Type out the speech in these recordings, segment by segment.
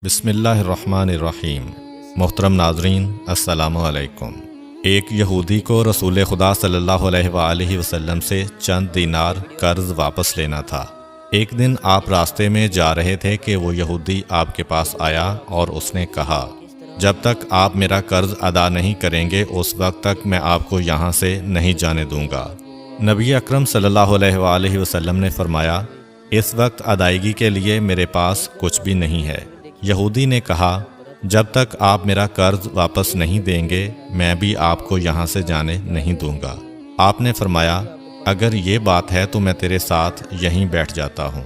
بسم اللہ الرحمن الرحیم۔ محترم ناظرین، السلام علیکم۔ ایک یہودی کو رسول خدا صلی اللہ علیہ وآلہ وسلم سے چند دینار قرض واپس لینا تھا۔ ایک دن آپ راستے میں جا رہے تھے کہ وہ یہودی آپ کے پاس آیا اور اس نے کہا، جب تک آپ میرا قرض ادا نہیں کریں گے اس وقت تک میں آپ کو یہاں سے نہیں جانے دوں گا۔ نبی اکرم صلی اللہ علیہ وآلہ وسلم نے فرمایا، اس وقت ادائیگی کے لیے میرے پاس کچھ بھی نہیں ہے۔ یہودی نے کہا، جب تک آپ میرا قرض واپس نہیں دیں گے میں بھی آپ کو یہاں سے جانے نہیں دوں گا۔ آپ نے فرمایا، اگر یہ بات ہے تو میں تیرے ساتھ یہیں بیٹھ جاتا ہوں۔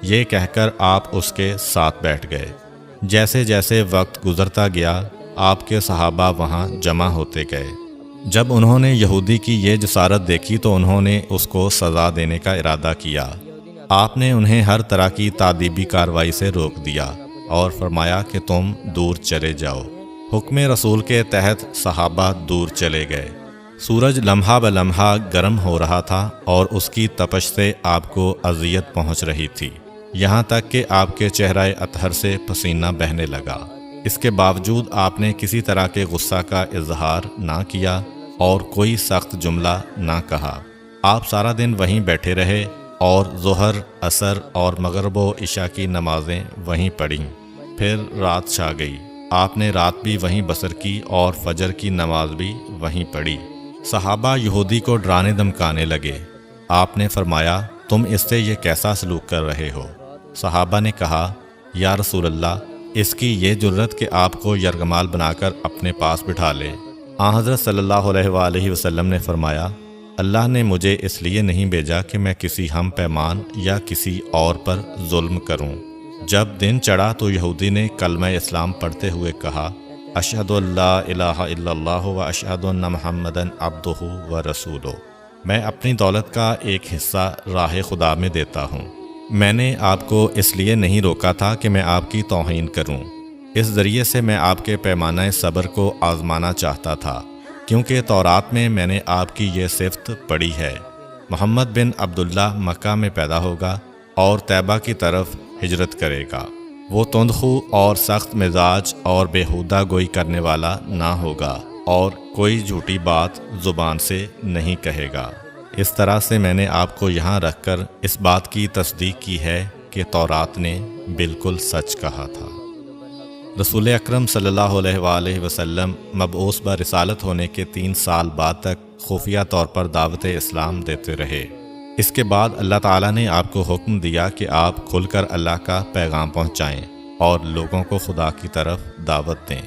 یہ کہہ کر آپ اس کے ساتھ بیٹھ گئے۔ جیسے جیسے وقت گزرتا گیا آپ کے صحابہ وہاں جمع ہوتے گئے۔ جب انہوں نے یہودی کی یہ جسارت دیکھی تو انہوں نے اس کو سزا دینے کا ارادہ کیا۔ آپ نے انہیں ہر طرح کی تادیبی کارروائی سے روک دیا اور فرمایا کہ تم دور چلے جاؤ۔ حکم رسول کے تحت صحابہ دور چلے گئے۔ سورج لمحہ بلمحہ گرم ہو رہا تھا اور اس کی تپش سے آپ کو اذیت پہنچ رہی تھی، یہاں تک کہ آپ کے چہرہ اطہر سے پسینہ بہنے لگا۔ اس کے باوجود آپ نے کسی طرح کے غصہ کا اظہار نہ کیا اور کوئی سخت جملہ نہ کہا۔ آپ سارا دن وہیں بیٹھے رہے اور ظہر، عصر اور مغرب و عشاء کی نمازیں وہیں پڑھیں۔ پھر رات چھا گئی۔ آپ نے رات بھی وہیں بسر کی اور فجر کی نماز بھی وہیں پڑھی۔ صحابہ یہودی کو ڈرانے دھمکانے لگے۔ آپ نے فرمایا، تم اس سے یہ کیسا سلوک کر رہے ہو؟ صحابہ نے کہا، یا رسول اللہ، اس کی یہ جرت کہ آپ کو یرغمال بنا کر اپنے پاس بٹھا لے۔ آن حضرت صلی اللہ علیہ وآلہ وسلم نے فرمایا، اللہ نے مجھے اس لیے نہیں بھیجا کہ میں کسی ہم پیمان یا کسی اور پر ظلم کروں۔ جب دن چڑھا تو یہودی نے کلمہ اسلام پڑھتے ہوئے کہا، اشہد ان لا الہ الا اللہ و اشہد ان محمدً عبدہ و رسولہ۔ میں اپنی دولت کا ایک حصہ راہ خدا میں دیتا ہوں۔ میں نے آپ کو اس لیے نہیں روکا تھا کہ میں آپ کی توہین کروں۔ اس ذریعے سے میں آپ کے پیمانہ صبر کو آزمانا چاہتا تھا، کیونکہ تورات میں نے آپ کی یہ صفت پڑھی ہے، محمد بن عبداللہ مکہ میں پیدا ہوگا اور طیبہ کی طرف ہجرت کرے گا۔ وہ تندخو اور سخت مزاج اور بیہودہ گوئی کرنے والا نہ ہوگا اور کوئی جھوٹی بات زبان سے نہیں کہے گا۔ اس طرح سے میں نے آپ کو یہاں رکھ کر اس بات کی تصدیق کی ہے کہ تورات نے بالکل سچ کہا تھا۔ رسول اکرم صلی اللہ علیہ وآلہ وسلم مبعوث برسالت ہونے کے 3 سال بعد تک خفیہ طور پر دعوت اسلام دیتے رہے۔ اس کے بعد اللہ تعالیٰ نے آپ کو حکم دیا کہ آپ کھل کر اللہ کا پیغام پہنچائیں اور لوگوں کو خدا کی طرف دعوت دیں۔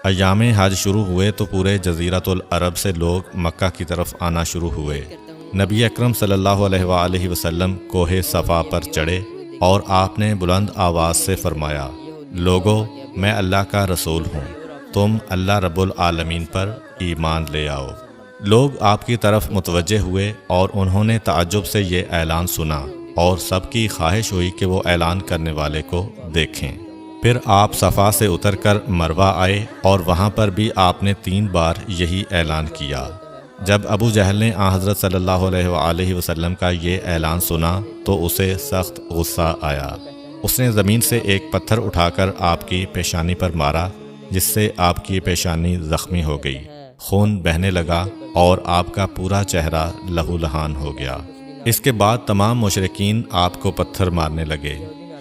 ایام حج شروع ہوئے تو پورے جزیرۃ العرب سے لوگ مکہ کی طرف آنا شروع ہوئے۔ نبی اکرم صلی اللہ علیہ وآلہ وسلم کوہ صفا پر چڑھے اور آپ نے بلند آواز سے فرمایا، لوگو، میں اللہ کا رسول ہوں، تم اللہ رب العالمین پر ایمان لے آؤ۔ لوگ آپ کی طرف متوجہ ہوئے اور انہوں نے تعجب سے یہ اعلان سنا اور سب کی خواہش ہوئی کہ وہ اعلان کرنے والے کو دیکھیں۔ پھر آپ صفا سے اتر کر مروہ آئے اور وہاں پر بھی آپ نے 3 بار یہی اعلان کیا۔ جب ابو جہل نے آن حضرت صلی اللہ علیہ وآلہ وسلم کا یہ اعلان سنا تو اسے سخت غصہ آیا۔ اس نے زمین سے ایک پتھر اٹھا کر آپ کی پیشانی پر مارا، جس سے آپ کی پیشانی زخمی ہو گئی، خون بہنے لگا اور آپ کا پورا چہرہ لہو لہان ہو گیا۔ اس کے بعد تمام مشرکین آپ کو پتھر مارنے لگے۔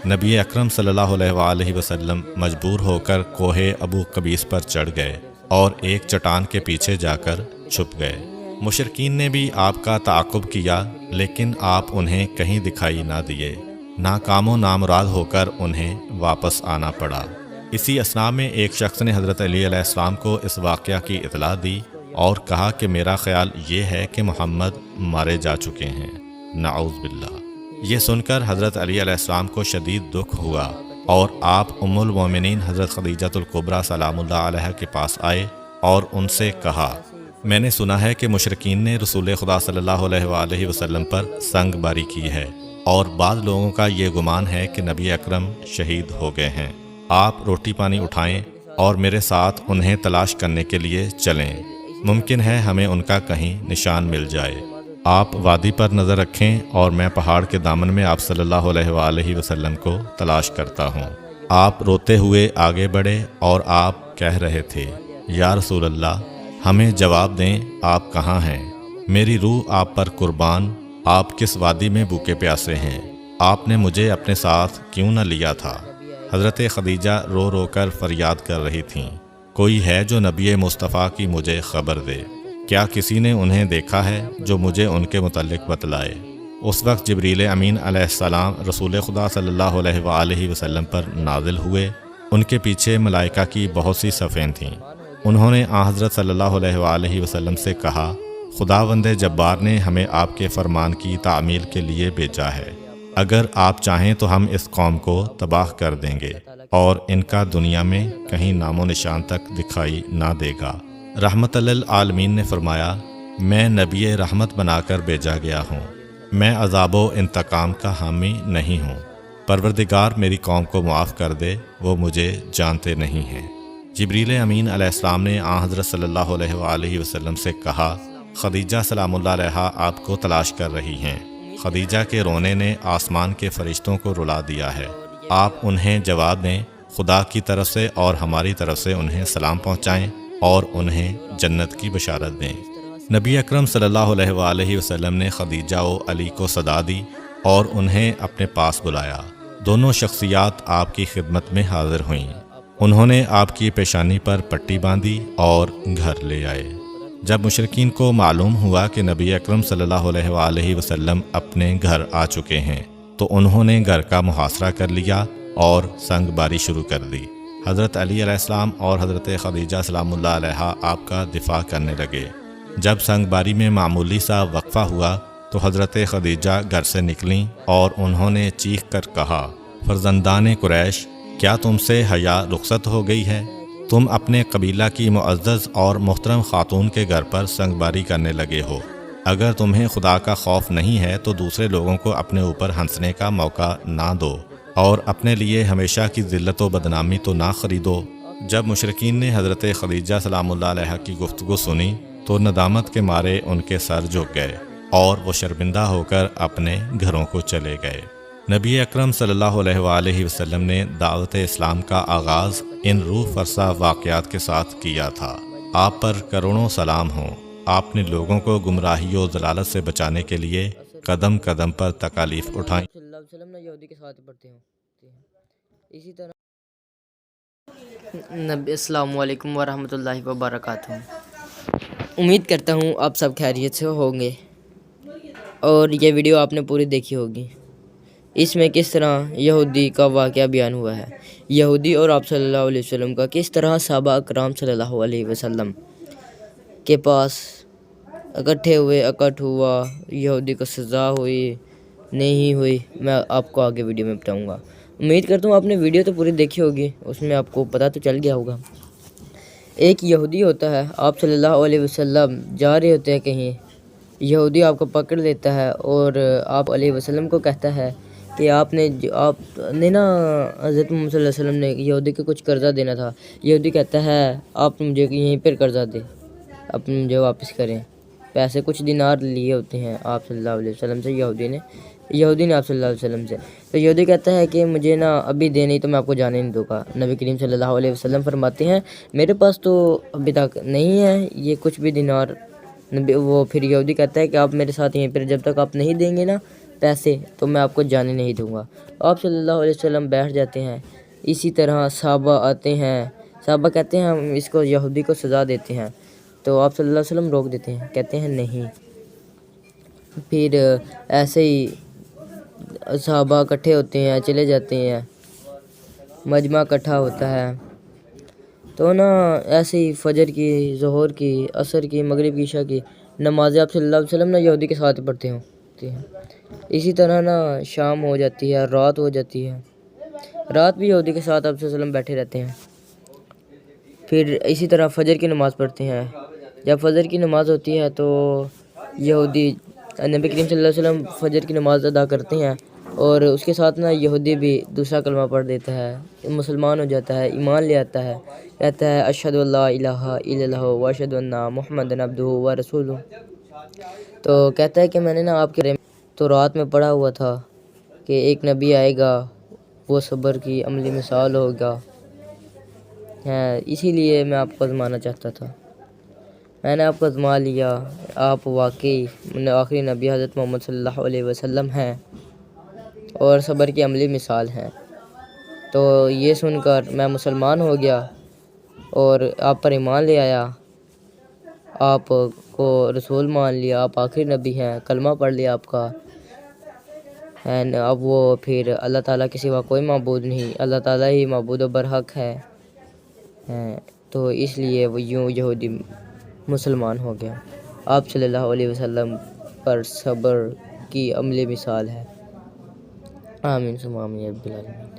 نبی اکرم صلی اللہ علیہ وآلہ وسلم مجبور ہو کر کوہ ابو قبیس پر چڑھ گئے اور ایک چٹان کے پیچھے جا کر چھپ گئے۔ مشرکین نے بھی آپ کا تعاقب کیا لیکن آپ انہیں کہیں دکھائی نہ دیے۔ ناکام و نامراد ہو کر انہیں واپس آنا پڑا۔ اسی اثناء میں ایک شخص نے حضرت علی علیہ السلام کو اس واقعہ کی اطلاع دی اور کہا کہ میرا خیال یہ ہے کہ محمد مارے جا چکے ہیں، نعوذ باللہ۔ یہ سن کر حضرت علی علیہ السلام کو شدید دکھ ہوا اور آپ ام المومنین حضرت خدیجہ الکبریٰ سلام اللہ علیہ کے پاس آئے اور ان سے کہا، میں نے سنا ہے کہ مشرکین نے رسول خدا صلی اللہ علیہ وآلہ وسلم پر سنگ باری کی ہے اور بعض لوگوں کا یہ گمان ہے کہ نبی اکرم شہید ہو گئے ہیں۔ آپ روٹی پانی اٹھائیں اور میرے ساتھ انہیں تلاش کرنے کے لیے چلیں، ممکن ہے ہمیں ان کا کہیں نشان مل جائے۔ آپ وادی پر نظر رکھیں اور میں پہاڑ کے دامن میں آپ صلی اللہ علیہ وآلہ وسلم کو تلاش کرتا ہوں۔ آپ روتے ہوئے آگے بڑھے اور آپ کہہ رہے تھے، یا رسول اللہ، ہمیں جواب دیں، آپ کہاں ہیں؟ میری روح آپ پر قربان، آپ کس وادی میں بھوکے پیاسے ہیں؟ آپ نے مجھے اپنے ساتھ کیوں نہ لیا تھا؟ حضرت خدیجہ رو رو کر فریاد کر رہی تھیں، کوئی ہے جو نبی مصطفیٰ کی مجھے خبر دے؟ کیا کسی نے انہیں دیکھا ہے جو مجھے ان کے متعلق بتلائے؟ اس وقت جبریل امین علیہ السلام رسول خدا صلی اللہ علیہ وآلہ وسلم پر نازل ہوئے۔ ان کے پیچھے ملائکہ کی بہت سی صفیں تھیں۔ انہوں نے آن حضرت صلی اللہ علیہ وآلہ وسلم سے کہا، خداوند جبار نے ہمیں آپ کے فرمان کی تعمیل کے لیے بھیجا ہے۔ اگر آپ چاہیں تو ہم اس قوم کو تباہ کر دیں گے اور ان کا دنیا میں کہیں نام و نشان تک دکھائی نہ دے گا۔ رحمت للعالمین نے فرمایا، میں نبی رحمت بنا کر بھیجا گیا ہوں، میں عذاب و انتقام کا حامی نہیں ہوں۔ پروردگار میری قوم کو معاف کر دے، وہ مجھے جانتے نہیں ہیں۔ جبریل امین علیہ السلام نے آن حضرت صلی اللہ علیہ وآلہ وسلم سے کہا، خدیجہ سلام اللہ علیہا آپ کو تلاش کر رہی ہیں۔ خدیجہ کے رونے نے آسمان کے فرشتوں کو رلا دیا ہے۔ آپ انہیں جواب دیں، خدا کی طرف سے اور ہماری طرف سے انہیں سلام پہنچائیں اور انہیں جنت کی بشارت دیں۔ نبی اکرم صلی اللہ علیہ وآلہ وسلم نے خدیجہ و علی کو صدا دی اور انہیں اپنے پاس بلایا۔ دونوں شخصیات آپ کی خدمت میں حاضر ہوئیں۔ انہوں نے آپ کی پیشانی پر پٹی باندھی اور گھر لے آئے۔ جب مشرکین کو معلوم ہوا کہ نبی اکرم صلی اللہ علیہ وآلہ وسلم اپنے گھر آ چکے ہیں تو انہوں نے گھر کا محاصرہ کر لیا اور سنگ باری شروع کر دی۔ حضرت علی علیہ السلام اور حضرت خدیجہ سلام اللہ علیہا آپ کا دفاع کرنے لگے۔ جب سنگ باری میں معمولی سا وقفہ ہوا تو حضرت خدیجہ گھر سے نکلیں اور انہوں نے چیخ کر کہا، فرزندان قریش، کیا تم سے حیا رخصت ہو گئی ہے؟ تم اپنے قبیلہ کی معزز اور محترم خاتون کے گھر پر سنگ باری کرنے لگے ہو۔ اگر تمہیں خدا کا خوف نہیں ہے تو دوسرے لوگوں کو اپنے اوپر ہنسنے کا موقع نہ دو اور اپنے لیے ہمیشہ کی ذلت و بدنامی تو نہ خریدو۔ جب مشرکین نے حضرت خدیجہ سلام اللہ علیہا کی گفتگو سنی تو ندامت کے مارے ان کے سر جھک گئے اور وہ شرمندہ ہو کر اپنے گھروں کو چلے گئے۔ نبی اکرم صلی اللہ علیہ وآلہ وسلم نے دعوت اسلام کا آغاز ان روح فرسا واقعات کے ساتھ کیا تھا۔ آپ پر کروڑوں سلام ہوں۔ آپ نے لوگوں کو گمراہی و ضلالت سے بچانے کے لیے قدم قدم پر تکالیف اٹھائیں۔ صلی اللہ علیہ وسلم یہودی کے ساتھ پڑھتے ہوں۔ اسی طرح السلام علیکم ورحمۃ اللہ وبرکاتہ۔ امید کرتا ہوں آپ سب خیریت سے ہوں گے اور یہ ویڈیو آپ نے پوری دیکھی ہوگی۔ اس میں کس طرح یہودی کا واقعہ بیان ہوا ہے، یہودی اور آپ صلی اللہ علیہ وسلم کا کس طرح صحابہ اکرام صلی اللہ علیہ وسلم کے پاس اکٹھ ہوا، یہودی کو سزا ہوئی نہیں ہوئی، میں آپ کو آگے ویڈیو میں بتاؤں گا۔ امید کرتا ہوں آپ نے ویڈیو تو پوری دیکھی ہوگی، اس میں آپ کو پتہ تو چل گیا ہوگا۔ ایک یہودی ہوتا ہے، آپ صلی اللہ علیہ وسلم جا رہے ہوتے ہیں کہیں، یہودی آپ کو پکڑ لیتا ہے اور آپ علیہ وسلم کو کہتا ہے کہ آپ نے نا حضرت محمد صلی اللہ علیہ وسلم نے یہودی کو کچھ قرضہ دینا تھا۔ یہودی کہتا ہے آپ مجھے یہیں پر قرضہ دیں، آپ مجھے واپس کریں۔ پیسے کچھ دینار لیے ہوتے ہیں آپ صلی اللہ علیہ وسلم سے، یہودی نے آپ صلی اللہ علیہ وسلم سے، تو یہودی کہتا ہے کہ مجھے نا ابھی دے نہیں تو میں آپ کو جانے نہیں دوں گا۔ نبی کریم صلی اللہ علیہ وسلم فرماتے ہیں میرے پاس تو ابھی تک نہیں ہے یہ کچھ بھی دینار۔ وہ پھر یہودی کہتا ہے کہ آپ میرے ساتھ یہیں پر جب تک آپ نہیں دیں گے نا پیسے تو میں آپ کو جانے نہیں دوں گا۔ آپ صلی اللہ علیہ وسلم بیٹھ جاتے ہیں۔ اسی طرح صحابہ آتے ہیں، صحابہ کہتے ہیں ہم اس کو یہودی کو سزا دیتے ہیں، تو آپ صلی اللہ علیہ وسلم روک دیتے ہیں، کہتے ہیں نہیں۔ پھر ایسے ہی صحابہ اکٹھے ہوتے ہیں، چلے جاتے ہیں، مجمع اکٹھا ہوتا ہے، تو نا ایسے ہی فجر کی، ظہر کی، عصر کی، مغرب کی، عشاء کی نمازیں آپ صلی اللہ علیہ وسلم نا یہودی کے ساتھ پڑھتے ہوتے ہیں۔ اسی طرح نا شام ہو جاتی ہے، رات ہو جاتی ہے، رات بھی یہودی کے ساتھ آپ صلی اللہ علیہ وسلم بیٹھے رہتے ہیں۔ پھر اسی طرح فجر کی نماز پڑھتے ہیں۔ جب فجر کی نماز ہوتی ہے تو یہودی نبی کریم صلی اللہ علیہ وسلم فجر کی نماز ادا کرتے ہیں اور اس کے ساتھ نا یہودی بھی دوسرا کلمہ پڑھ دیتا ہے، مسلمان ہو جاتا ہے، ایمان لے آتا ہے، کہتا ہے اشہد ان لا الہ الا اللہ و اشہد ان محمدًا عبدہ و رسولہ۔ تو کہتا ہے کہ میں نے نا آپ کے تو رات میں پڑھا ہوا تھا کہ ایک نبی آئے گا، وہ صبر کی عملی مثال ہوگا ہے، اسی لیے میں آپ کو آزمانا چاہتا تھا۔ میں نے آپ کو آزما لیا، آپ واقعی آخری نبی حضرت محمد صلی اللہ علیہ وسلم ہیں اور صبر کی عملی مثال ہیں۔ تو یہ سن کر میں مسلمان ہو گیا اور آپ پر ایمان لے آیا، آپ کو رسول مان لیا، آپ آخری نبی ہیں، کلمہ پڑھ لیا آپ کا، اب وہ پھر اللہ تعالیٰ کے سوا کوئی معبود نہیں، اللہ تعالیٰ ہی معبود و برحق ہے، تو اس لیے وہ یوں یہودی مسلمان ہو گیا۔ آپ صلی اللہ علیہ وسلم پر صبر کی عملی مثال ہے۔ آمین ثم آمین یا رب العالمین۔